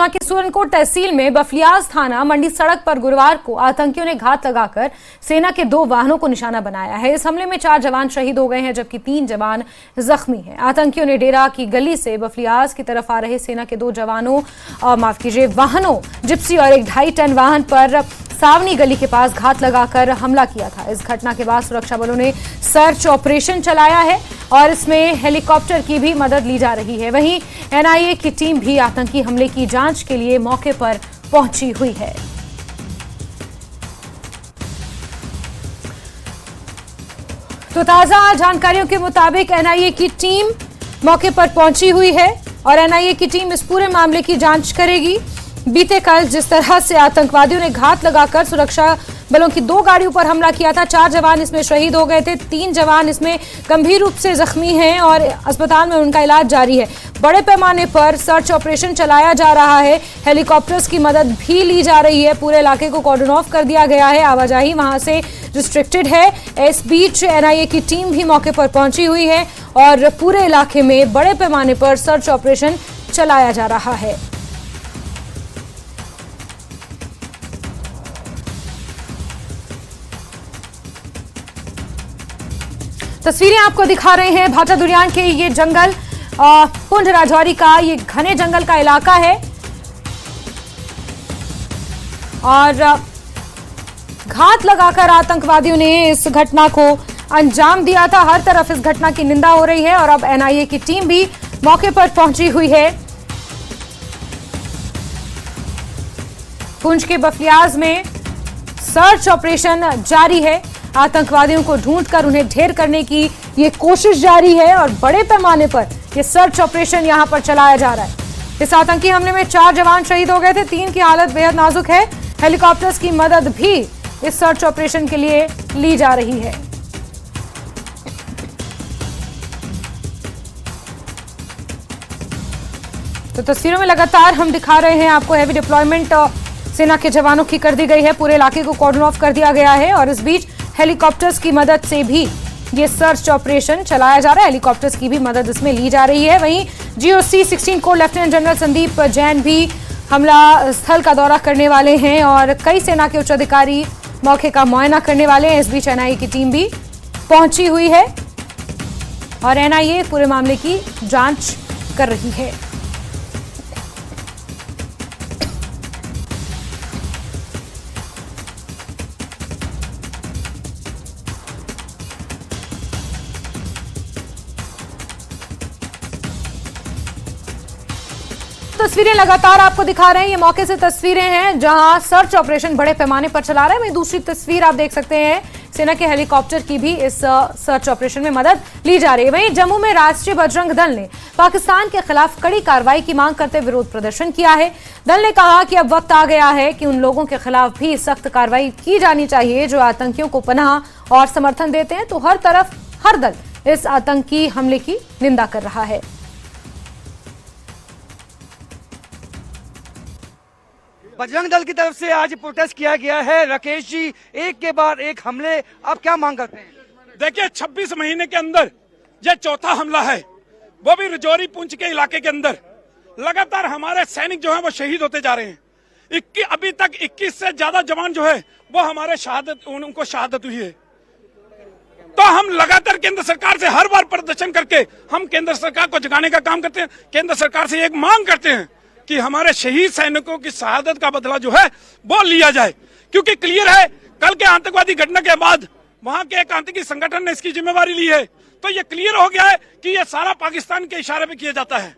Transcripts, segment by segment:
जहां की सुरनकोट तहसील में बफलियाज थाना मंडी सड़क पर गुरुवार को आतंकियों ने घात लगाकर सेना के 2 वाहनों को निशाना बनाया है। इस हमले में 4 जवान शहीद हो गए हैं जबकि 3 जवान जख्मी हैं। आतंकियों ने डेरा की गली से बफलियाज की तरफ आ रहे सेना के 2 वाहनों जिप्सी और एक 2.5 टन वाहन पर सावनी गली के पास घात लगाकर हमला किया था। इस घटना के बाद सुरक्षा बलों ने सर्च ऑपरेशन चलाया है और इसमें हेलीकॉप्टर की भी मदद ली जा रही है। वहीं एनआईए की टीम भी आतंकी हमले की जांच के लिए मौके पर पहुंची हुई है। तो ताजा जानकारियों के मुताबिक एनआईए की टीम मौके पर पहुंची हुई है और एनआईए की टीम इस पूरे मामले की जांच करेगी। बीते कल जिस तरह से आतंकवादियों ने घात लगाकर सुरक्षा बलों की 2 गाड़ियों पर हमला किया था, 4 जवान इसमें शहीद हो गए थे, 3 जवान इसमें गंभीर रूप से जख्मी हैं और अस्पताल में उनका इलाज जारी है। बड़े पैमाने पर सर्च ऑपरेशन चलाया जा रहा है, हेलीकॉप्टर्स की मदद भी ली जा रही है। पूरे इलाके को कॉर्डन ऑफ कर दिया गया है, आवाजाही वहां से रिस्ट्रिक्टेड है। इस बीच एनआईए की टीम भी मौके पर पहुंची हुई है और पूरे इलाके में बड़े पैमाने पर सर्च ऑपरेशन चलाया जा रहा है। तस्वीरें आपको दिखा रहे हैं भाटा दुरियान के ये जंगल, पुंज राजौरी का ये घने जंगल का इलाका है और घात लगाकर आतंकवादियों ने इस घटना को अंजाम दिया था। हर तरफ इस घटना की निंदा हो रही है और अब एनआईए की टीम भी मौके पर पहुंची हुई है। पुंज के बफलियाज में सर्च ऑपरेशन जारी है। आतंकवादियों को ढूंढकर उन्हें ढेर करने की ये कोशिश जारी है और बड़े पैमाने पर ये सर्च ऑपरेशन यहां पर चलाया जा रहा है। इस आतंकी हमले में 4 जवान शहीद हो गए थे, 3 की हालत बेहद नाजुक है। हेलीकॉप्टर्स की मदद भी इस सर्च ऑपरेशन के लिए ली जा रही है। तो तस्वीरों में लगातार हम दिखा रहे हैं आपको हेवी डिप्लॉयमेंट सेना के जवानों की कर दी गई है। पूरे इलाके को कॉर्डन ऑफ कर दिया गया है और इस बीच हेलीकॉप्टर्स की मदद से भी ये सर्च ऑपरेशन चलाया जा रहा है। हेलीकॉप्टर्स की भी मदद इसमें ली जा रही है। वहीं GOC 16 core lieutenant general Sandeep Jain भी हमला स्थल का दौरा करने वाले हैं और कई सेना के उच्च अधिकारी मौके का मुआयना करने वाले हैं। इस बीच एनआईए की टीम भी पहुंची हुई है और एनआईए पूरे मामले की जांच कर रही है। तस्वीरें लगातार आपको दिखा रहे हैं, ये मौके से तस्वीरें हैं जहां सर्च ऑपरेशन बड़े पैमाने पर चला रहा है। वहीं दूसरी तस्वीर आप देख सकते हैं, सेना के हेलीकॉप्टर की भी इस सर्च ऑपरेशन में मदद ली जा रही है। वहीं जम्मू में राष्ट्रीय बजरंग दल ने पाकिस्तान के खिलाफ कड़ी कार्रवाई की मांग करते विरोध प्रदर्शन किया है। दल ने कहा कि अब वक्त आ गया है कि उन लोगों के खिलाफ भी सख्त कार्रवाई की जानी चाहिए जो आतंकियों को पनाह और समर्थन देते हैं। तो हर तरफ हर दल इस आतंकी हमले की निंदा कर रहा है। बजरंग दल की तरफ से आज प्रोटेस्ट किया गया है। राकेश जी, एक के बाद एक हमले, आप क्या मांग करते हैं? देखिए, 26 महीने के अंदर यह 4था हमला है, वो भी राजौरी पुंछ के इलाके के अंदर। लगातार हमारे सैनिक जो हैं वो शहीद होते जा रहे हैं। अभी तक 21 से ज्यादा जवान जो है वो हमारे उनको शहादत हुई है। तो हम लगातार केंद्र सरकार से हर बार प्रदर्शन करके हम केंद्र सरकार को जगाने का काम करते हैं। केंद्र सरकार से एक मांग करते हैं कि हमारे शहीद सैनिकों की शहादत का बदला जो है वो लिया जाए, क्योंकि क्लियर है कल के आतंकवादी घटना के बाद वहां के एक आतंकी संगठन ने इसकी जिम्मेवारी ली है। तो ये क्लियर हो गया है कि ये सारा पाकिस्तान के इशारे पे किया जाता है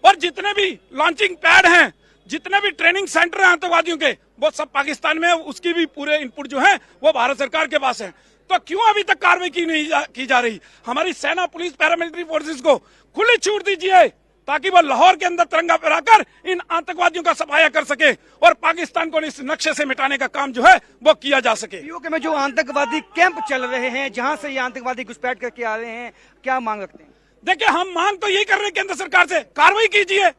और जितने भी लॉन्चिंग पैड हैं, जितने भी ट्रेनिंग सेंटर हैं आतंकवादियों के, वो सब पाकिस्तान में, उसकी भी पूरे इनपुट जो है वो भारत सरकार के पास है। तो क्यों अभी तक कार्रवाई की जा रही? हमारी सेना, पुलिस, पैरामिलिट्री फोर्सेस को खुली छूट दीजिए ताकि वो लाहौर के अंदर तिरंगा फहराकर इन आतंकवादियों का सफाया कर सके और पाकिस्तान को इस नक्शे से मिटाने का काम जो है वो किया जा सके। पीओके में जो आतंकवादी कैंप चल रहे हैं, जहां से ये आतंकवादी घुसपैठ करके आ रहे हैं, क्या मांग रखते हैं? देखिए, हम मांग तो यही कर रहे हैं केंद्र सरकार से, कार्रवाई कीजिए।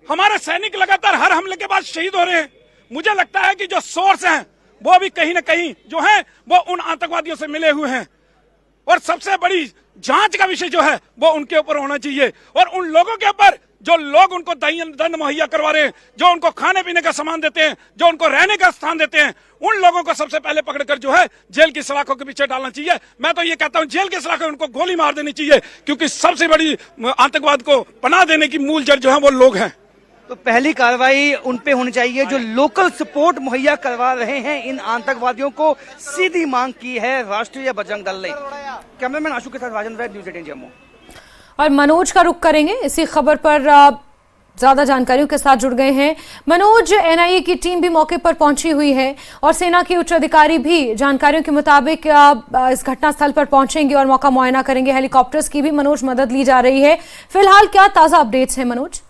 हमारे सैनिक लगातार हर हमले के बाद शहीद हो रहे हैं। मुझे लगता है कि जो सोर्स हैं वो भी कहीं न कहीं जो है वो उन आतंकवादियों से मिले हुए हैं और सबसे बड़ी जांच का विषय जो है वो उनके ऊपर होना चाहिए और उन लोगों के ऊपर जो लोग उनको दंड मुहैया करवा रहे हैं, जो उनको खाने पीने का सामान देते हैं, जो उनको रहने का स्थान देते हैं, उन लोगों को सबसे पहले पकड़कर जो है जेल की सलाखों के पीछे डालना चाहिए। मैं तो ये कहता हूं जेल की सलाखों उनको गोली मार देनी चाहिए, क्योंकि सबसे बड़ी आतंकवाद को पनाह देने की मूल जड़ जो है वो लोग हैं। तो पहली कार्रवाई उन पे होनी चाहिए जो लोकल सपोर्ट मुहैया करवा रहे हैं इन आतंकवादियों को, सीधी मांग की है राष्ट्रीय बजरंग दल ने। कैमरामैन आशु के साथ राजेंद्र राय, न्यूज़ 18 जम्मू। और मनोज का रुख करेंगे इसी खबर पर, ज्यादा जानकारियों के साथ जुड़ गए हैं मनोज। एनआईए की टीम भी मौके पर पहुंची हुई है और सेना के उच्च अधिकारी भी जानकारियों के मुताबिक इस घटनास्थल पर पहुंचेंगे और मौका मुआयना करेंगे। हेलीकॉप्टर्स की भी मनोज मदद ली जा रही है। फिलहाल क्या ताजा अपडेट्स हैं मनोज?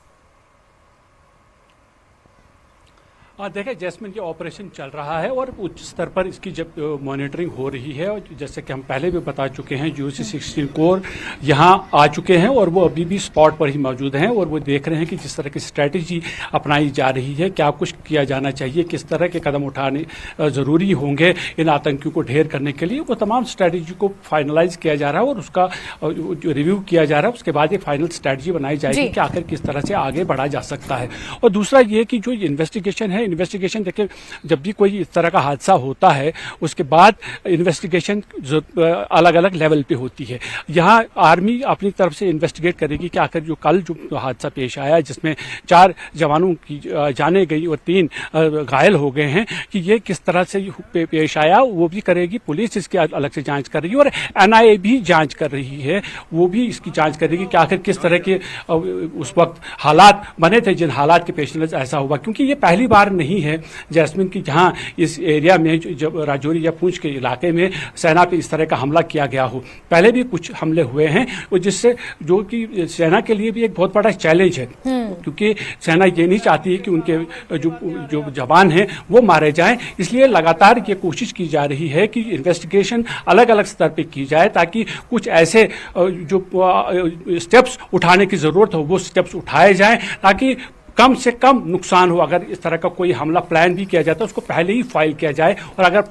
देखिए जैस्मिन, ये ऑपरेशन चल रहा है और उच्च स्तर पर इसकी जब मॉनिटरिंग हो रही है, और जैसे कि हम पहले भी बता चुके हैं UC-16 कोर यहाँ आ चुके हैं और वो अभी भी स्पॉट पर ही मौजूद हैं और वो देख रहे हैं कि जिस तरह की स्ट्रैटेजी अपनाई जा रही है, क्या कुछ किया जाना चाहिए, किस तरह के कदम उठाने ज़रूरी होंगे इन आतंकियों को ढेर करने के लिए। वो तमाम स्ट्रैटेजी को फाइनलाइज किया जा रहा है और उसका रिव्यू किया जा रहा है। उसके बाद ये फाइनल स्ट्रैटेजी बनाई जाएगी कि आखिर किस तरह से आगे बढ़ा जा सकता है। और दूसरा ये कि जो इन्वेस्टिगेशन है, इन्वेस्टिगेशन देखिए जब भी कोई इस तरह का हादसा होता है उसके बाद इन्वेस्टिगेशन अलग अलग लेवल पे होती है। यहाँ आर्मी अपनी तरफ से इन्वेस्टिगेट करेगी कि आखिर जो कल जो हादसा पेश आया जिसमें 4 जवानों की जाने गई और 3 घायल हो गए हैं, कि ये किस तरह से पेश आया वो भी करेगी पुलिस, इसकी अलग से जांच कर रही है और NIA भी जांच कर रही है, वो भी इसकी जांच करेगी कि आखिर किस तरह के उस वक्त हालात बने थे जिन हालात के पेश नजर ऐसा हुआ। क्योंकि ये पहली बार नहीं है जैस्मिन की जहां इस एरिया में जब राजौरी या पुंछ के इलाके में सेना पे इस तरह का हमला किया गया हो। पहले भी कुछ हमले हुए हैं और जिससे जो कि सेना के लिए भी एक बहुत बड़ा चैलेंज है, क्योंकि सेना ये नहीं चाहती है कि उनके जो जवान हैं वो मारे जाएं। इसलिए लगातार ये कोशिश की जा रही है कि इन्वेस्टिगेशन अलग अलग स्तर पे की जाए ताकि कुछ ऐसे जो स्टेप्स उठाने की जरूरत हो वो स्टेप्स उठाए जाएं ताकि कम से कम नुकसान हो। अगर इस तरह का कोई हमला प्लान भी किया जाता है उसको पहले ही फाइल किया जाए, और अगर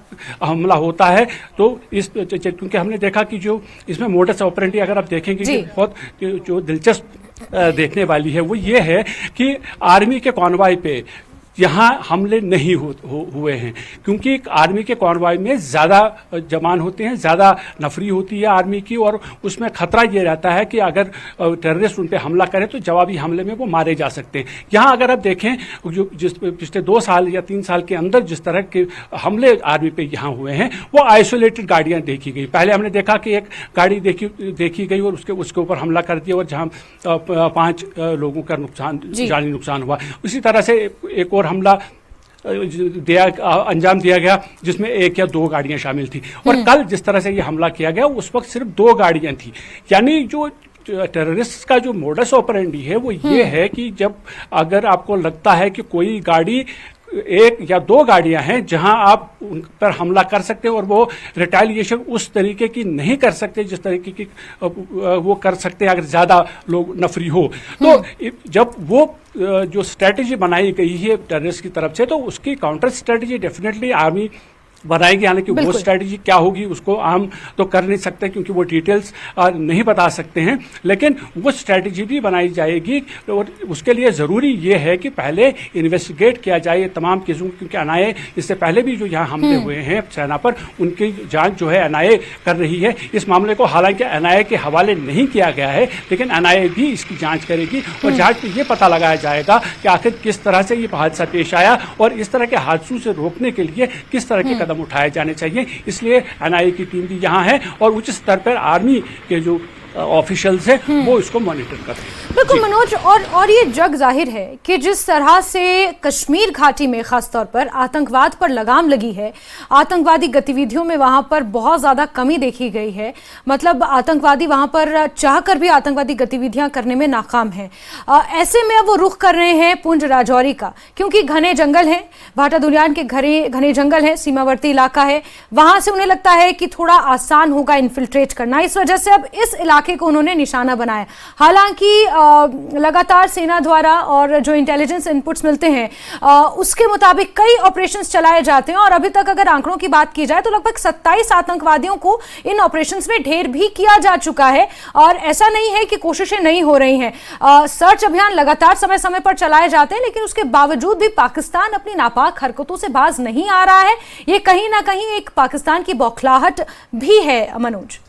हमला होता है तो क्योंकि हमने देखा कि जो इसमें मोडस ऑपरेंडी अगर आप देखेंगे कि बहुत जो दिलचस्प देखने वाली है वो ये है कि आर्मी के कॉन्वॉय पे यहाँ हमले नहीं हुए हैं, क्योंकि आर्मी के कॉन्वॉय में ज़्यादा जवान होते हैं, ज़्यादा नफरी होती है आर्मी की, और उसमें खतरा ये रहता है कि अगर टेररिस्ट उन पर हमला करें तो जवाबी हमले में वो मारे जा सकते हैं। यहाँ अगर आप देखें जो जिस पिछले 2 साल या 3 साल के अंदर जिस तरह के हमले आर्मी पे यहाँ हुए हैं वो आइसोलेटेड गाड़ियाँ देखी गई। पहले हमने देखा कि एक गाड़ी देखी गई और उसके ऊपर हमला कर दिया और जहाँ 5 लोगों का जानी नुकसान हुआ। उसी तरह से एक हमला अंजाम दिया गया जिसमें 1 या 2 गाड़ियां शामिल थी, और कल जिस तरह से ये हमला किया गया उस वक्त सिर्फ 2 गाड़ियां थी। यानी जो टेररिस्ट का जो मोडस ऑपरेंडी है वो ये है कि जब अगर आपको लगता है कि कोई गाड़ी 1 या 2 गाड़ियां हैं जहां आप उन पर हमला कर सकते हैं और वो रिटेलिएशन उस तरीके की नहीं कर सकते जिस तरीके की वो कर सकते हैं अगर ज्यादा लोग नफरी हो। तो जब वो जो स्ट्रेटेजी बनाई गई है टेररिस्ट की तरफ से तो उसकी काउंटर स्ट्रेटेजी डेफिनेटली आर्मी बनाएगी। हालांकि वो स्ट्रेटेजी क्या होगी उसको हम तो कर नहीं सकते क्योंकि वो डिटेल्स नहीं बता सकते हैं, लेकिन वो स्ट्रेटेजी भी बनाई जाएगी और उसके लिए ज़रूरी ये है कि पहले इन्वेस्टिगेट किया जाए तमाम केसों, क्योंकि NIA इससे पहले भी जो यहाँ हमले हुए हैं सेना पर उनकी जांच जो है NIA कर रही है। इस मामले को हालांकि NIA के हवाले नहीं किया गया है, लेकिन NIA भी इसकी जाँच करेगी और जाँच में ये पता लगाया जाएगा कि आखिर किस तरह से ये हादसा पेश आया और इस तरह के हादसों से रोकने के लिए किस तरह के उठाए जाने चाहिए। इसलिए NIA की टीम भी यहाँ है और उच्च स्तर पर आर्मी के जो ऑफिशियल्स हैं वो इसको मॉनिटर कर रहे हैं। बिल्कुल मनोज, और ये जग जाहिर है कि जिस तरह से कश्मीर घाटी में खासतौर पर आतंकवाद पर लगाम लगी है, आतंकवादी गतिविधियों में वहां पर बहुत ज्यादा कमी देखी गई है। मतलब आतंकवादी वहां पर चाहकर भी आतंकवादी गतिविधियां करने में नाकाम है। ऐसे में अब वो रुख कर रहे हैं पुंछ राजौरी का, क्योंकि घने जंगल है, भाटा दुलियान के घने जंगल है, सीमावर्ती इलाका है, वहां से उन्हें लगता है कि थोड़ा आसान होगा इन्फिल्ट्रेट करना। इस वजह से अब इस इलाके इलाके को उन्होंने निशाना बनाया। हालांकि लगातार सेना द्वारा और जो इंटेलिजेंस इनपुट्स मिलते हैं उसके मुताबिक कई ऑपरेशंस चलाए जाते हैं और अभी तक अगर आंकड़ों की बात की जाए तो लगभग 27 आतंकवादियों को इन ऑपरेशंस में ढेर भी किया जा चुका है। और ऐसा नहीं है कि कोशिशें नहीं हो रही हैं, सर्च अभियान लगातार समय समय पर चलाए जाते हैं, लेकिन उसके बावजूद भी पाकिस्तान अपनी नापाक हरकतों से बाज नहीं आ रहा है। ये कहीं ना कहीं एक पाकिस्तान की बौखलाहट भी है। मनोज,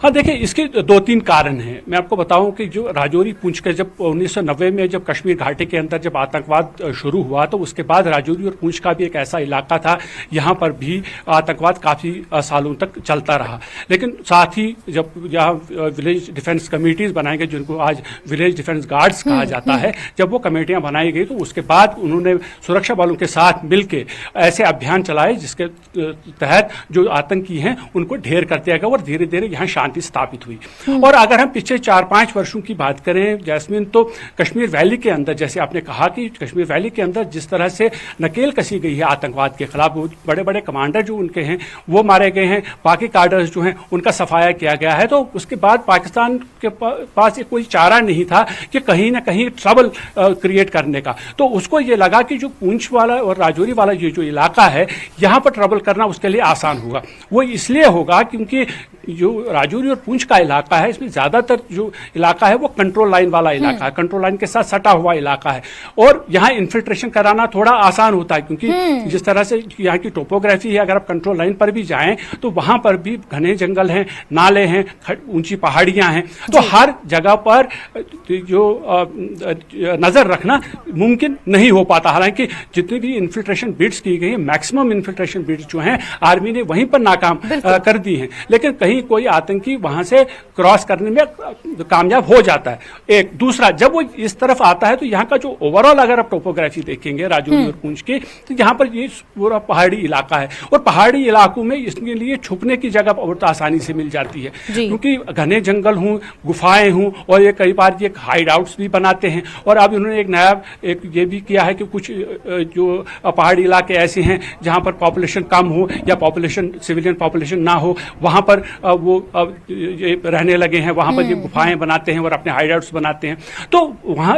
हाँ देखिए, इसके 2-3 कारण हैं। मैं आपको बताऊं कि जो राजौरी पुंछ के जब 1990 में जब कश्मीर घाटी के अंदर जब आतंकवाद शुरू हुआ तो उसके बाद राजौरी और पुंछ का भी एक ऐसा इलाका था, यहाँ पर भी आतंकवाद काफ़ी सालों तक चलता रहा। लेकिन साथ ही जब यहाँ विलेज डिफेंस कमेटीज बनाई गई, जिनको आज विलेज डिफेंस गार्ड्स कहा जाता है, जब वो कमेटियाँ बनाई गई तो उसके बाद उन्होंने सुरक्षा बलों के साथ मिलकर ऐसे अभियान चलाए जिसके तहत जो आतंकी हैं उनको ढेर कर दिया गया और धीरे धीरे यहाँ शांति स्थापित हुई। और अगर हम पिछले 4-5 वर्षों की बात करें जैस्मिन, तो कश्मीर वैली के अंदर, जैसे आपने कहा कि कश्मीर वैली के अंदर जिस तरह से नकेल कसी गई है आतंकवाद के खिलाफ, बड़े बड़े कमांडर जो उनके हैं वो मारे गए हैं, बाकी कार्डर्स जो हैं उनका सफाया किया गया है। तो उसके बाद पाकिस्तान के पास कोई चारा नहीं था कि कहीं ना कहीं ट्रबल क्रिएट करने का। तो उसको ये लगा कि जो पुंछ वाला और राजौरी वाला ये जो इलाका है, यहाँ पर ट्रबल करना उसके लिए आसान होगा। वो इसलिए होगा क्योंकि जो राजौरी और पुंछ का इलाका है, इसमें ज्यादातर जो इलाका है वो कंट्रोल लाइन वाला इलाका है, कंट्रोल लाइन के साथ सटा हुआ इलाका है और यहाँ इन्फिल्ट्रेशन कराना थोड़ा आसान होता है क्योंकि जिस तरह से यहाँ की टोपोग्राफी है, अगर आप कंट्रोल लाइन पर भी जाएं तो वहां पर भी घने जंगल हैं, नाले हैं, ऊंची पहाड़ियां हैं, तो हर जगह पर जो नजर रखना मुमकिन नहीं हो पाता। हालांकि जितनी भी इन्फिल्ट्रेशन बिड्स की गई है, मैक्सिमम इन्फिल्ट्रेशन बिड्स जो हैं आर्मी ने वहीं पर नाकाम कर दी हैं, लेकिन कहीं कोई आतंकी वहां से क्रॉस करने में कामयाब हो जाता है। एक दूसरा, जब वो इस तरफ आता है तो यहाँ का जो ओवरऑल अगर आप टोपोग्राफी देखेंगे राजौरी और पुंछ की, तो यहाँ पर ये पूरा पहाड़ी इलाका है और पहाड़ी इलाकों में इसके लिए छुपने की जगह बहुत आसानी से मिल जाती है क्योंकि घने जंगल हों, गुफाएं हों और ये कई बार ये हाइड आउट्स भी बनाते हैं। और अब इन्होंने एक नया ये भी किया है कि कुछ जो पहाड़ी इलाके ऐसे हैं जहाँ पर पॉपुलेशन कम हो या पॉपुलेशन सिविलियन पॉपुलेशन ना हो, वहाँ पर वो ये रहने लगे हैं, वहां पर ये गुफाएं बनाते हैं और अपने हाइडआउट्स बनाते हैं। तो वहां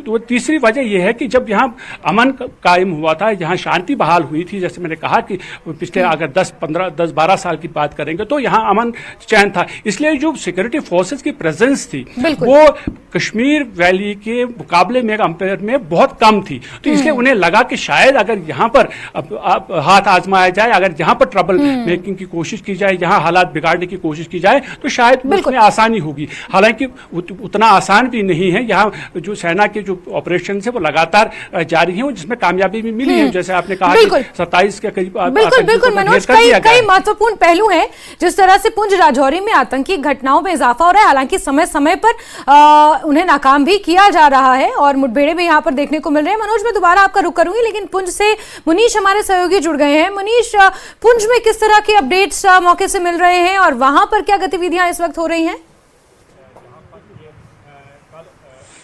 तो तीसरी वजह यह है कि जब यहाँ अमन कायम हुआ था, यहाँ शांति बहाल हुई थी, जैसे मैंने कहा कि पिछले अगर 10-12 साल की बात करेंगे तो यहाँ अमन चैन था, इसलिए जो सिक्योरिटी फोर्सेस की प्रेजेंस थी वो कश्मीर वैली के मुकाबले में कंपेयर में बहुत कम थी। तो इसलिए उन्हें लगा कि शायद अगर यहाँ पर हाथ आजमाया जाए, अगर यहाँ पर ट्रबल मेकिंग की कोशिश की जाए, यहाँ हालात बिगाड़ने की कोशिश की जाए तो शायद उसमें आसानी होगी। हालांकि उतना आसान भी नहीं है। यहाँ जो सेना के जो ऑपरेशन है वो लगातार जारी है, जिसमें कामयाबी भी मिली है, जैसे आपने कहा कि 27 के करीब। बिल्कुल मनोज, कई महत्वपूर्ण पहलू हैं जिस तरह से पुंछ राजौरी में आतंकी घटनाओं में इजाफा हो रहा है। हालांकि समय समय पर उन्हें नाकाम भी किया जा रहा है और मुठभेड़े भी यहाँ पर देखने को मिल रहे हैं। मनोज, मैं दोबारा आपका रुख करूंगी, लेकिन पुंछ से मुनीश हमारे सहयोगी जुड़ गए हैं। मुनीश, पुंछ में किस तरह के अपडेट्स मौके से मिल रहे हैं और वहां पर क्या गतिविधियां इस वक्त हो रही हैं?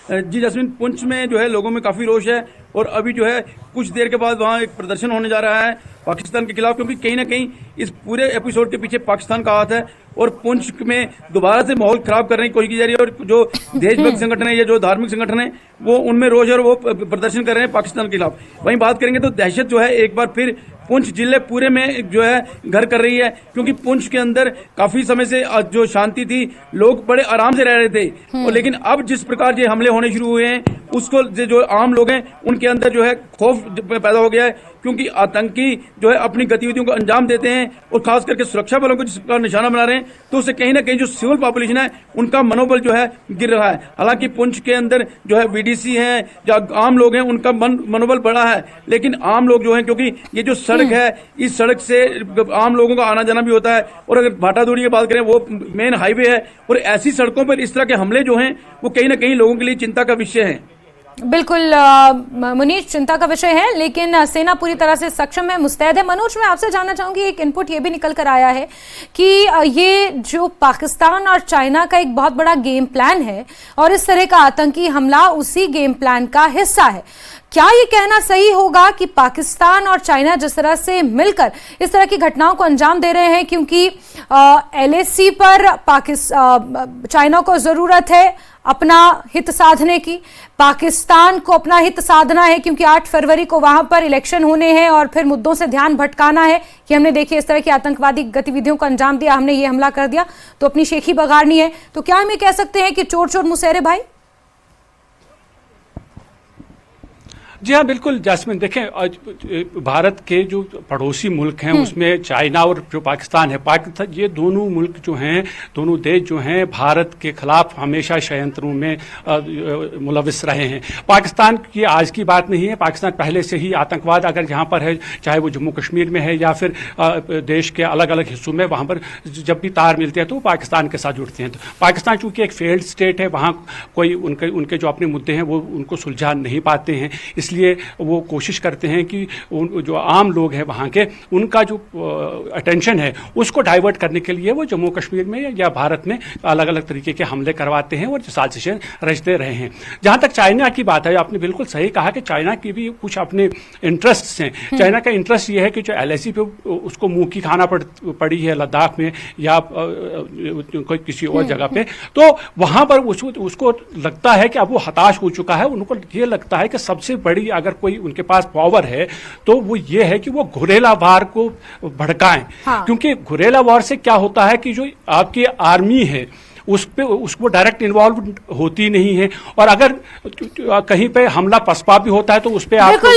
जी जैस्मिन, पुंछ में जो है लोगों में काफी रोष है और अभी जो है कुछ देर के बाद वहाँ एक प्रदर्शन होने जा रहा है पाकिस्तान के खिलाफ, क्योंकि कहीं ना कहीं इस पूरे एपिसोड के पीछे पाकिस्तान का हाथ है और पुंछ में दोबारा से माहौल खराब करने की कोशिश की जा रही है। और जो देशभक्त संगठन है या जो धार्मिक संगठन है वो उनमें रोष है और वो प्रदर्शन कर रहे हैं पाकिस्तान के खिलाफ। वहीं बात करेंगे तो दहशत जो है एक बार फिर पुंछ जिले पूरे में जो है घर कर रही है, क्योंकि पुंछ के अंदर काफी समय से जो शांति थी, लोग बड़े आराम से रह रहे थे और लेकिन अब जिस प्रकार ये हमले होने शुरू हुए हैं उसको जो आम लोग हैं उनके अंदर जो है खौफ पैदा हो गया है, क्योंकि आतंकी जो है अपनी गतिविधियों को अंजाम देते हैं और खास करके सुरक्षा बलों को जिसका निशाना बना रहे हैं, तो उससे कहीं ना कहीं जो सिविल पॉपुलेशन है उनका मनोबल जो है गिर रहा है। हालांकि पुंछ के अंदर जो है बीडीसी है या आम लोग हैं उनका मनोबल बढ़ा है, लेकिन आम लोग जो है, क्योंकि ये जो सड़क है इस सड़क से आम लोगों का आना जाना भी होता है और अगर भाटादोड़ी की बात करें वो मेन हाईवे है और ऐसी सड़कों पर इस तरह के हमले जो हैं वो कहीं ना कहीं लोगों के लिए चिंता का विषय है। बिल्कुल मुनीश, चिंता का विषय है, लेकिन सेना पूरी तरह से सक्षम है, मुस्तैद है। मनोज, मैं आपसे जानना चाहूंगी, एक इनपुट ये भी निकल कर आया है कि ये जो पाकिस्तान और चाइना का एक बहुत बड़ा गेम प्लान है और इस तरह का आतंकी हमला उसी गेम प्लान का हिस्सा है। क्या ये कहना सही होगा कि पाकिस्तान और चाइना जिस तरह से मिलकर इस तरह की घटनाओं को अंजाम दे रहे हैं, क्योंकि LAC पर चाइना को जरूरत है अपना हित साधने की, पाकिस्तान को अपना हित साधना है क्योंकि 8 फरवरी को वहां पर इलेक्शन होने हैं और फिर मुद्दों से ध्यान भटकाना है कि हमने देखिए इस तरह की आतंकवादी गतिविधियों को अंजाम दिया, हमने ये हमला कर दिया तो अपनी शेखी बगाड़नी है। तो क्या हम ये कह सकते हैं कि चोर चोर मुसहरे भाई? जी हाँ, बिल्कुल जैस्मिन, देखें भारत के जो पड़ोसी मुल्क हैं उसमें चाइना और जो पाकिस्तान है, ये दोनों मुल्क जो हैं, दोनों देश जो हैं, भारत के खिलाफ हमेशा षड्यंत्रों में मुलविस रहे हैं। पाकिस्तान की आज की बात नहीं है, पाकिस्तान पहले से ही आतंकवाद अगर जहाँ पर है, चाहे वो जम्मू कश्मीर में है या फिर देश के अलग अलग हिस्सों में, वहाँ पर जब भी तार मिलते हैं तो वो पाकिस्तान के साथ जुड़ते हैं। तो पाकिस्तान चूंकि एक फेल्ड स्टेट है, वहाँ कोई उनके जो अपने मुद्दे हैं वो उनको सुलझा नहीं पाते हैं, इसलिए वो कोशिश करते हैं कि जो आम लोग हैं वहाँ के, उनका जो अटेंशन है उसको डाइवर्ट करने के लिए वो जम्मू कश्मीर में या भारत में अलग अलग तरीके के हमले करवाते हैं और साजिशें रचते रहे हैं। जहाँ तक चाइना की बात है, आपने बिल्कुल सही कहा कि चाइना की भी कुछ अपने इंटरेस्ट्स हैं। चाइना का इंटरेस्ट ये है कि जो LAC पे उसको मुंह की खाना पड़ी है लद्दाख में या कोई किसी और जगह पे, तो वहाँ पर उसको लगता है कि अब वो हताश हो चुका है। उनको ये लगता है कि सबसे बड़ी अगर कोई उनके पास पावर है तो वो ये है कि वो गुरेला वार को भड़काएं। हाँ। क्योंकि गुरेला वार से क्या होता है कि जो आपकी आर्मी है उसको डायरेक्ट इन्वॉल्व होती नहीं है, और अगर कहीं पे हमला पसपा भी होता है तो उस पे बिल्कुल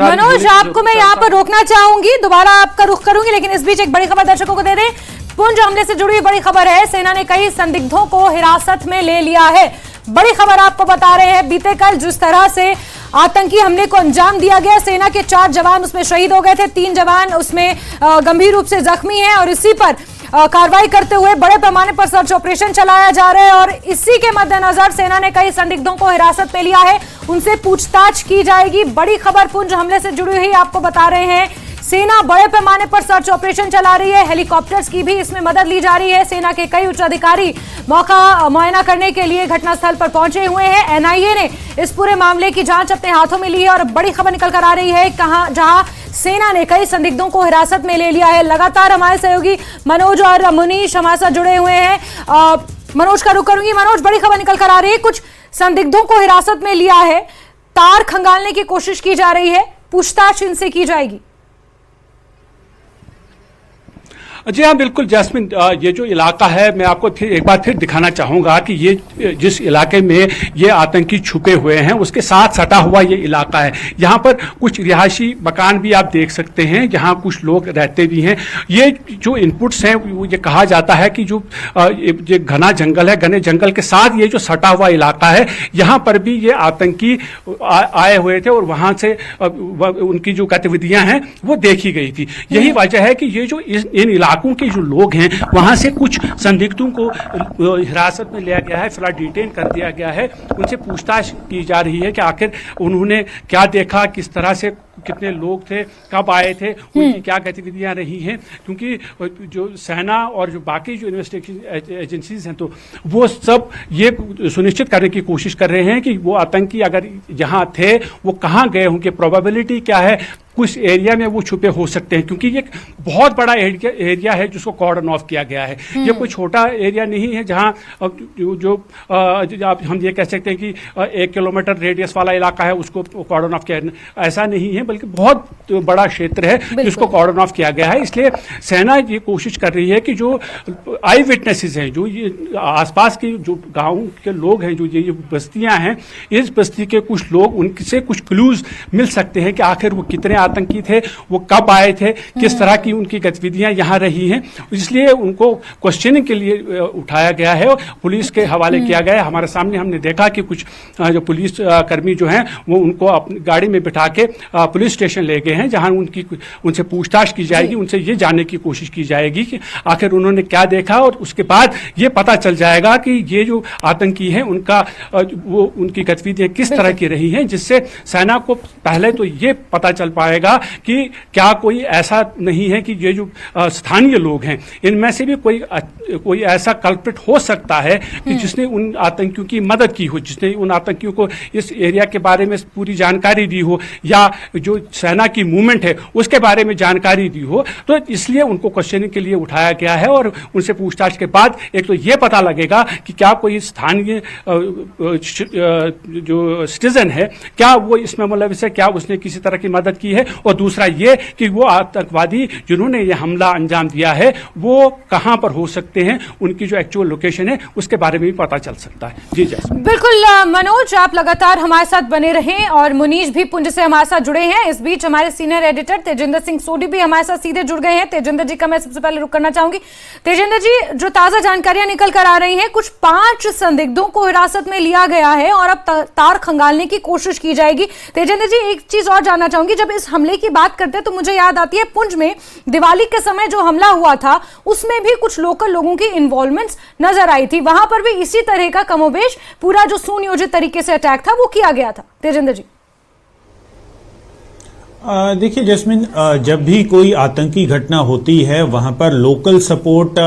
मनोज, आपको मैं यहाँ पर रोकना चाहूंगी, दोबारा आपका रुख करूंगी, लेकिन इस बीच एक बड़ी खबर दर्शकों को दे दें। पुंछ हमले से जुड़ी बड़ी खबर है, सेना ने कई संदिग्धों को हिरासत में ले लिया है। बड़ी खबर आपको बता रहे हैं, बीते कल जिस तरह से आतंकी हमले को अंजाम दिया गया, सेना के 4 जवान उसमें शहीद हो गए थे, 3 जवान उसमें गंभीर रूप से जख्मी हैं और इसी पर कार्रवाई करते हुए बड़े पैमाने पर सर्च ऑपरेशन चलाया जा रहा है और इसी के मद्देनजर सेना ने कई संदिग्धों को हिरासत में लिया है, उनसे पूछताछ की जाएगी। बड़ी खबर पुंछ हमले से जुड़ी हुई आपको बता रहे हैं, सेना बड़े पैमाने पर सर्च ऑपरेशन चला रही है, हेलीकॉप्टर्स की भी इसमें मदद ली जा रही है। सेना के कई उच्च अधिकारी मौका मुआयना करने के लिए घटनास्थल पर पहुंचे हुए हैं। NIA ने इस पूरे मामले की जांच अपने हाथों में ली है और बड़ी खबर निकल कर आ रही है जहां सेना ने कई संदिग्धों को हिरासत में ले लिया है। लगातार हमारे सहयोगी मनोज और मुनीश हमारे साथ जुड़े हुए हैं। मनोज का रुख करूंगी। मनोज, बड़ी खबर निकल कर आ रही है, कुछ संदिग्धों को हिरासत में लिया है, तार खंगालने की कोशिश की जा रही है, पूछताछ इनसे की जाएगी। जी हाँ, बिल्कुल जैस्मिन, ये जो इलाका है मैं आपको फिर एक बार फिर दिखाना चाहूंगा कि ये जिस इलाके में ये आतंकी छुपे हुए हैं उसके साथ सटा हुआ ये इलाका है। यहाँ पर कुछ रिहायशी मकान भी आप देख सकते हैं, यहाँ कुछ लोग रहते भी हैं। ये जो इनपुट्स हैं वो ये कहा जाता है कि जो ये घना जंगल है, घने जंगल के साथ ये जो सटा हुआ इलाका है, यहाँ पर भी ये आतंकी आए हुए थे और वहाँ से उनकी जो गतिविधियाँ हैं वो देखी गई थी। यही वजह है कि ये जो इन इलाकों के जो लोग हैं वहां से कुछ संदिग्धों को हिरासत में लिया गया है, फिलहाल डिटेन कर दिया गया है। उनसे पूछताछ की जा रही है कि आखिर उन्होंने क्या देखा, किस तरह से, कितने लोग थे, कब आए थे, उनकी क्या गतिविधियां रही हैं। क्योंकि जो सेना और जो बाकी जो इन्वेस्टिगेशन एजेंसीज हैं तो वो सब ये सुनिश्चित करने की कोशिश कर रहे हैं कि वो आतंकी अगर यहाँ थे वो कहाँ गए होंगे, प्रोबेबिलिटी क्या है, कुछ एरिया में वो छुपे हो सकते हैं। क्योंकि ये बहुत बड़ा एरिया है जिसको कॉर्डन ऑफ किया गया है। ये कोई छोटा एरिया नहीं है जहाँ हम ये कह सकते हैं कि 1 किलोमीटर रेडियस वाला इलाका है उसको कॉर्डन ऑफ किया, ऐसा नहीं है, बल्कि बहुत बड़ा क्षेत्र है जिसको कॉर्डन ऑफ किया गया है। इसलिए सेना ये कोशिश कर रही है कि जो आई विटनेसेस हैं, जो ये आसपास के जो गाँव के लोग हैं, जो ये बस्तियाँ हैं, इस बस्ती के कुछ लोग, उनसे कुछ क्लूज मिल सकते हैं कि आखिर वो कितने आतंकी थे, वो कब आए थे, किस तरह की उनकी गतिविधियां यहाँ रही हैं। इसलिए उनको क्वेश्चनिंग के लिए उठाया गया है और पुलिस के हवाले किया गया है। हमारे सामने हमने देखा कि कुछ जो पुलिस कर्मी जो हैं वो उनको अपनी गाड़ी में बिठा के पुलिस स्टेशन ले गए हैं, जहां उनसे पूछताछ की जाएगी, उनसे ये जानने की कोशिश की जाएगी कि आखिर उन्होंने क्या देखा, और उसके बाद ये पता चल जाएगा कि ये जो आतंकी है उनका वो उनकी गतिविधियां किस तरह की रही हैं, जिससे सेना को पहले तो ये पता चल पाएगा कि क्या कोई ऐसा नहीं है कि ये जो स्थानीय लोग हैं इनमें से भी कोई ऐसा कल्प्रिट हो सकता है कि जिसने उन आतंकियों की मदद की हो, जिसने उन आतंकियों को इस एरिया के बारे में पूरी जानकारी दी हो, या जो सेना की मूवमेंट है उसके बारे में जानकारी दी हो। तो इसलिए उनको क्वेश्चनिंग के लिए उठाया गया है, और उनसे पूछताछ के बाद एक तो ये पता लगेगा कि क्या कोई स्थानीय जो सिटीजन है क्या वो इसमें मुलविस है, क्या उसने किसी तरह की मदद की है, और दूसरा ये कि वो आतंकवादी जिन्होंने ये हमला अंजाम दिया है वो कहां पर हो सकते हैं, उनकी जो एक्चुअल लोकेशन है उसके बारे में भी पता चल सकता है। जी जैस्मिन। बिल्कुल मनोज, आप लगातार हमारे साथ बने रहें, और मुनीश भी पुंज से हमारे साथ जुड़े हैं। इस बीच हमारे सीनियर एडिटर तेजिंदर सिंह सोडी भी हमारे साथ सीधे जुड़ गए हैं। तेजिंदर जी का मैं सबसे पहले रुक करना चाहूंगी। तेजिंदर जी, जो ताजा जानकारियां निकल कर आ रही हैं, कुछ 5 संदिग्धों को हिरासत में लिया गया है और अब तार खंगालने की कोशिश की जाएगी। तेजिंदर जी, एक चीज और जानना चाहूंगी, जब इस हमले की बात करते हैं तो मुझे याद आती है पुंज में दिवाली के समय जो हमला हुआ था उसमें भी कुछ लोकल लोगों की इन्वॉल्वमेंट नजर आई थी, वहां पर भी इसी तरह का कमोबेश पूरा जो सुनियोजित तरीके से अटैक था वो किया गया था। तेजिंदर जी। देखिए जैस्मिन, जब भी कोई आतंकी घटना होती है वहां पर लोकल सपोर्ट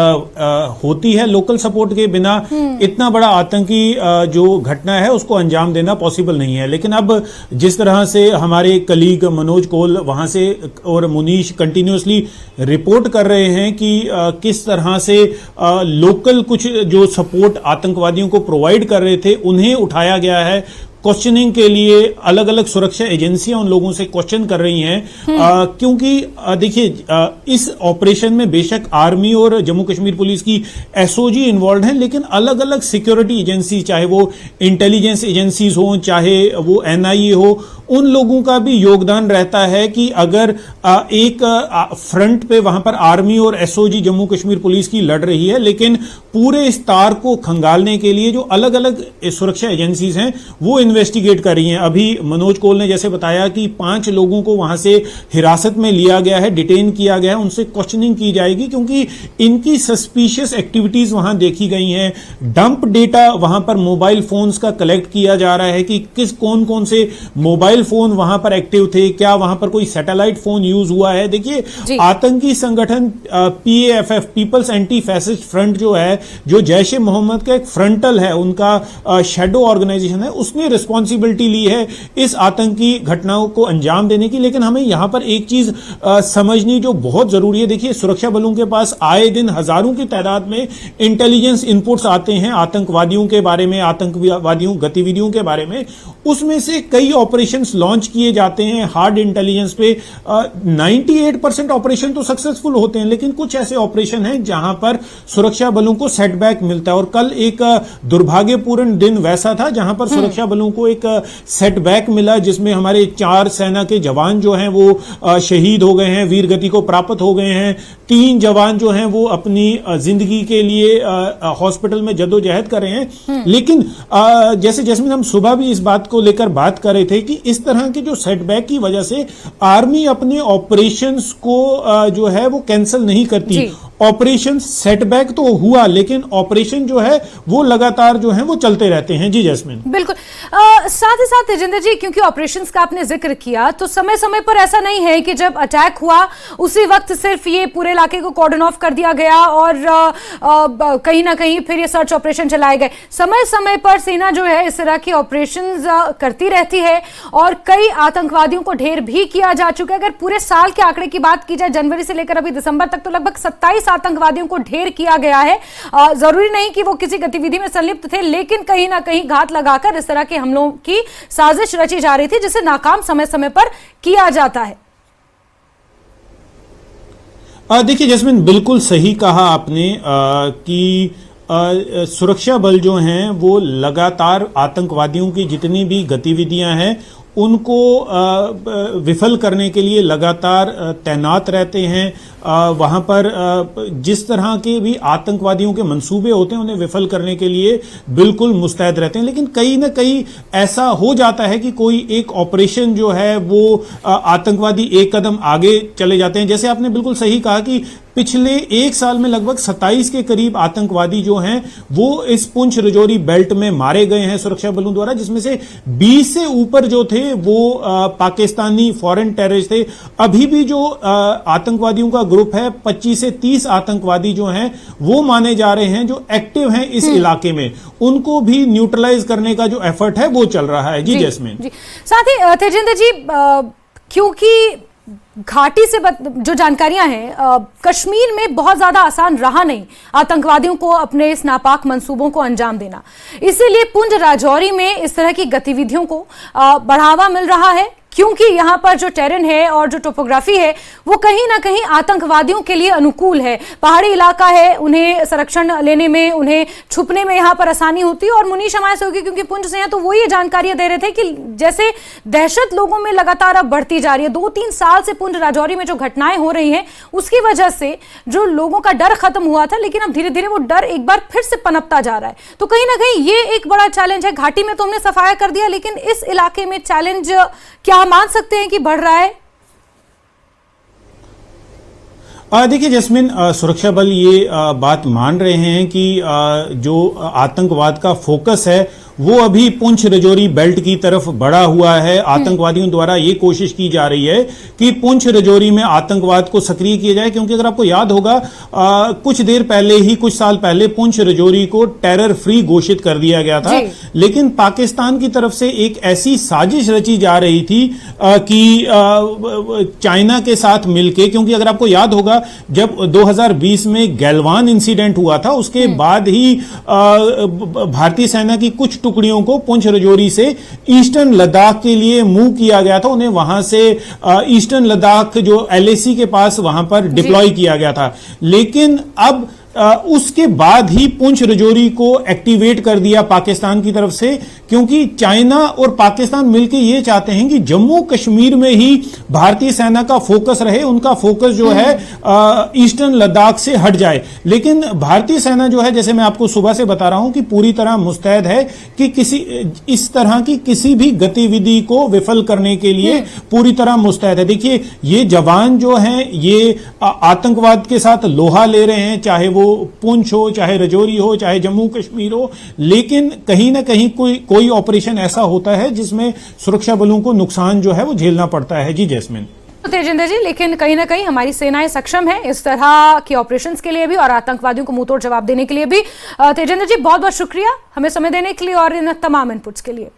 होती है। लोकल सपोर्ट के बिना इतना बड़ा आतंकी जो घटना है उसको अंजाम देना पॉसिबल नहीं है। लेकिन अब जिस तरह से हमारे कलीग मनोज कोल वहां से और मुनीश कंटिन्यूसली रिपोर्ट कर रहे हैं कि किस तरह से लोकल कुछ जो सपोर्ट आतंकवादियों को प्रोवाइड कर रहे थे उन्हें उठाया गया है क्वेश्चनिंग के लिए। अलग अलग सुरक्षा एजेंसियां उन लोगों से क्वेश्चन कर रही हैं, क्योंकि देखिए इस ऑपरेशन में बेशक आर्मी और जम्मू कश्मीर पुलिस की एसओजी इन्वॉल्व हैं, लेकिन अलग अलग सिक्योरिटी एजेंसी, चाहे वो इंटेलिजेंस एजेंसीज हो, चाहे वो एनआईए हो, उन लोगों का भी योगदान रहता है कि अगर एक फ्रंट पे वहां पर आर्मी और एसओजी जम्मू कश्मीर पुलिस की लड़ रही है, लेकिन पूरे इस तार को खंगालने के लिए जो अलग अलग सुरक्षा एजेंसीज हैं वो इन्वेस्टिगेट कर रही हैं। अभी मनोज कोल ने जैसे बताया कि 5 लोगों को वहां से हिरासत में लिया गया है, डिटेन किया गया है, उनसे क्वेश्चनिंग की जाएगी क्योंकि इनकी सस्पिशियस एक्टिविटीज वहां देखी गई हैं। डंप डेटा वहां पर मोबाइल फोन्स का कलेक्ट किया जा रहा है कि कौन कौन से मोबाइल फोन वहां पर एक्टिव थे, क्या वहां पर कोई सैटेलाइट फोन यूज हुआ है। देखिए आतंकी संगठन पीएएफएफ, पीपल्स एंटी फैसिस्ट फ्रंट जो है, जो जैश ए मोहम्मद का एक फ्रंटल है, उनका शैडो ऑर्गेनाइजेशन है, उसने रिस्पॉन्सिबिलिटी ली है इस आतंकी घटनाओं को अंजाम देने की। लेकिन हमें यहां पर एक चीज समझनी जो बहुत जरूरी है। देखिए सुरक्षा बलों के पास आए दिन हजारों की तादाद में इंटेलिजेंस इनपुट्स आते हैं आतंकवादियों के बारे में, आतंकवादियों गतिविधियों के बारे में। उसमें से कई ऑपरेशंस लॉन्च किए जाते हैं हार्ड इंटेलिजेंस पे। 98% ऑपरेशन तो सक्सेसफुल होते हैं, लेकिन कुछ ऐसे ऑपरेशन हैं जहां पर सुरक्षा बलों को सेटबैक मिलता है। और कल एक दुर्भाग्यपूर्ण दिन वैसा था जहां पर सुरक्षा बलों को एक सेटबैक मिला, जिसमें हमारे 4 सेना के जवान जो हैं वो शहीद हो गए हैं, वीर गति को प्राप्त हो गए हैं। 3 जवान जो हैं वो अपनी जिंदगी के लिए हॉस्पिटल में जद्दोजहद कर रहे हैं। लेकिन जैसे जैस्मिन, हम सुबह भी इस बात को लेकर बात कर रहे थे कि इस तरह के जो सेटबैक की वजह से आर्मी अपने ऑपरेशंस को जो है वो कैंसिल नहीं करती। ऑपरेशन सेटबैक तो हुआ, लेकिन ऑपरेशन जो है वो लगातार जो है वो चलते रहते हैं। जी जैस्मिन। बिल्कुल। साथ ही साथ तेजिंदर जी, क्योंकि ऑपरेशंस का आपने जिक्र किया, तो समय समय पर ऐसा नहीं है कि जब अटैक हुआ उसी वक्त सिर्फ ये पूरे इलाके को कॉर्डन ऑफ कर दिया गया और कहीं ना कहीं फिर ये सर्च ऑपरेशन चलाए गए। समय समय पर सेना जो है इस तरह की ऑपरेशंस करती रहती है और कई आतंकवादियों को ढेर भी किया जा चुका है। अगर पूरे साल के आंकड़े की बात की जाए, जनवरी से लेकर अभी दिसंबर तक, तो लगभग 27 आतंकवादियों को ढेर किया गया है। जरूरी नहीं कि वो किसी गतिविधि में संलिप्त थे, लेकिन कहीं ना कहीं घात लगाकर इस तरह के हमलों की साजिश रची जा रही थी, जिसे नाकाम समय समय पर किया जाता है। देखिए जैस्मिन, बिल्कुल सही कहा आपने कि सुरक्षा बल जो हैं वो लगातार आतंकवादियों की जितनी भी गतिविधियां हैं उनको विफल करने के लिए लगातार तैनात रहते हैं। वहां पर जिस तरह के भी आतंकवादियों के मंसूबे होते हैं उन्हें विफल करने के लिए बिल्कुल मुस्तैद रहते हैं। लेकिन कहीं ना कहीं ऐसा हो जाता है कि कोई एक ऑपरेशन जो है वो आतंकवादी एक कदम आगे चले जाते हैं। जैसे आपने बिल्कुल सही कहा कि पिछले एक साल में लगभग 27 के करीब आतंकवादी जो हैं वो इस पुंछ राजौरी बेल्ट में मारे गए हैं सुरक्षा बलों द्वारा, जिसमें से 20 से ऊपर जो थे वो पाकिस्तानी फॉरेन टेररिस्ट थे। अभी भी जो आतंकवादियों का ग्रुप है 25 से 30 आतंकवादी जो हैं वो माने जा रहे हैं जो एक्टिव हैं इस इलाके में, उनको भी न्यूट्रलाइज करने का जो एफर्ट है वो चल रहा है। जी जैस्मिन जी। साथ ही तेजिंदर जी, क्योंकि घाटी से जो जानकारियां हैं, कश्मीर में बहुत ज्यादा आसान रहा नहीं आतंकवादियों को अपने इस नापाक मंसूबों को अंजाम देना, इसीलिए पुंछ राजौरी में इस तरह की गतिविधियों को बढ़ावा मिल रहा है, क्योंकि यहां पर जो टेरेन है और जो टोपोग्राफी है वो कहीं ना कहीं आतंकवादियों के लिए अनुकूल है। पहाड़ी इलाका है, उन्हें संरक्षण लेने में, उन्हें छुपने में यहां पर आसानी होती है। और मुनीश हमारे से होगी क्योंकि पुंछ से हैं, तो वो ये जानकारियां दे रहे थे कि जैसे दहशत लोगों में लगातार अब बढ़ती जा रही है, 2-3 साल से पुंछ राजौरी में जो घटनाएं हो रही हैं उसकी वजह से जो लोगों का डर खत्म हुआ था, लेकिन अब धीरे धीरे वो डर एक बार फिर से पनपता जा रहा है। तो कहीं ना कहीं ये एक बड़ा चैलेंज है। घाटी में तो हमने सफाया कर दिया, लेकिन इस इलाके में चैलेंज क्या मान सकते हैं कि बढ़ रहा है? देखिए जैस्मिन, सुरक्षा बल ये बात मान रहे हैं कि जो आतंकवाद का फोकस है वो अभी पुंछ राजौरी बेल्ट की तरफ बढ़ा हुआ है। आतंकवादियों द्वारा ये कोशिश की जा रही है कि पुंछ राजौरी में आतंकवाद को सक्रिय किया जाए, क्योंकि अगर आपको याद होगा कुछ देर पहले ही, कुछ साल पहले पुंछ राजौरी को टेरर फ्री घोषित कर दिया गया था। लेकिन पाकिस्तान की तरफ से एक ऐसी साजिश रची जा रही थी कि चाइना के साथ मिलके, क्योंकि अगर आपको याद होगा जब 2020 में गैलवान इंसिडेंट हुआ था उसके बाद ही भारतीय सेना की कुछ टुकड़ियों को पुंछ राजौरी से ईस्टर्न लद्दाख के लिए मूव किया गया था। उन्हें वहां से ईस्टर्न लद्दाख जो LAC के पास वहां पर डिप्लॉय किया गया था। लेकिन अब उसके बाद ही पुंछ राजौरी को एक्टिवेट कर दिया पाकिस्तान की तरफ से, क्योंकि चाइना और पाकिस्तान मिलकर ये चाहते हैं कि जम्मू कश्मीर में ही भारतीय सेना का फोकस रहे, उनका फोकस जो है ईस्टर्न लद्दाख से हट जाए। लेकिन भारतीय सेना जो है, जैसे मैं आपको सुबह से बता रहा हूं कि पूरी तरह मुस्तैद है कि इस तरह की किसी भी गतिविधि को विफल करने के लिए पूरी तरह मुस्तैद है। देखिए ये जवान जो हैं ये आतंकवाद के साथ लोहा ले रहे हैं, चाहे वो पुंछ हो, चाहे राजौरी हो, चाहे जम्मू कश्मीर हो, लेकिन कहीं ना कहीं कोई ऑपरेशन ऐसा होता है जिसमें सुरक्षा बलों को नुकसान जो है वो झेलना पड़ता है। जी जैस्मिन। तेजिंदर जी, लेकिन कहीं ना कहीं हमारी सेनाएं सक्षम है इस तरह के ऑपरेशंस के लिए भी और आतंकवादियों को मुंहतोड़ जवाब देने के लिए भी। तेजिंदर जी बहुत बहुत शुक्रिया हमें समय देने के लिए और इन तमाम इनपुट्स के लिए।